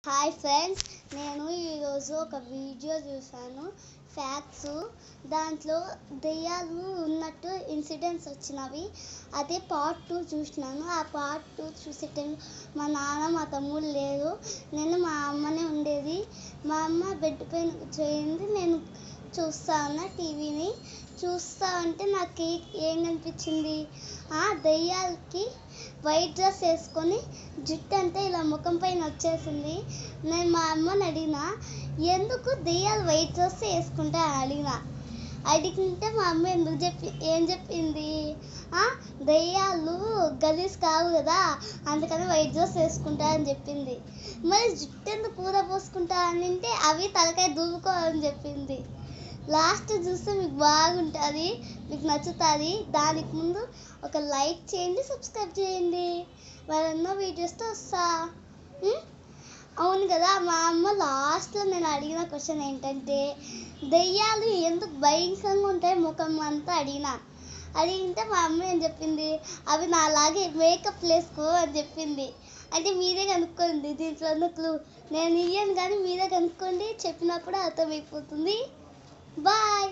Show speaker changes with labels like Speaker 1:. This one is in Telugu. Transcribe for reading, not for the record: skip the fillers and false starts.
Speaker 1: హాయ్ ఫ్రెండ్స్, నేను ఈరోజు ఒక వీడియో చూసాను. ఫ్యాక్ట్స్ దాంట్లో దెయ్యాలు ఉన్నట్టు ఇన్సిడెంట్స్ వచ్చినవి. అదే పార్ట్ 2 చూసినాను. ఆ పార్ట్ 2 చూసే టైంలో మా నాన్న మా తమ్ముడు లేరు. నేను మా అమ్మనే ఉండేది. మా అమ్మ బెడ్ పైన కూర్చోయింది. నేను చూస్తా ఉన్నా టీవీని. చూస్తా ఉంటే నాకు ఏం కనిపించింది, దెయ్యాలకి వైట్ డ్రెస్ వేసుకొని జుట్టు అంతా ఇలా ముఖం పైన వచ్చేసింది. నేను మా అమ్మని అడిగిన, ఎందుకు దెయ్యాలు వైట్ డ్రెస్ వేసుకుంటా అడిగితే మా అమ్మ ఏం చెప్పింది, దెయ్యాలు గలీజ్ కావు కదా, అందుకని వైట్ డ్రెస్ వేసుకుంటా అని చెప్పింది. మరి జుట్టు ఎందుకు కూర పోసుకుంటా అని అంటే అవి తలకాయ దూవుకోవాలని చెప్పింది. లాస్ట్ చూస్తే మీకు బాగుంటుంది, మీకు నచ్చుతుంది. దానికి ముందు ఒక లైక్ చేయండి, సబ్స్క్రైబ్ చేయండి. మరెన్నో వీడియోస్తో వస్తా. అవును కదా. మా అమ్మ లాస్ట్లో నేను అడిగిన క్వశ్చన్ ఏంటంటే, దెయ్యాలు ఎందుకు భయంకరంగా ఉంటాయి ముఖం అంతా అడిగితే మా అమ్మ ఏం చెప్పింది, అవి నాలాగే మేకప్ వేసుకో అని చెప్పింది. అంటే మీరే కనుక్కోండి, దీంట్లో ఉన్న క్లూ నేను ఇయ్యను కానీ మీరే కనుక్కోండి. చెప్పినప్పుడు అర్థమైపోతుంది. బాయ్.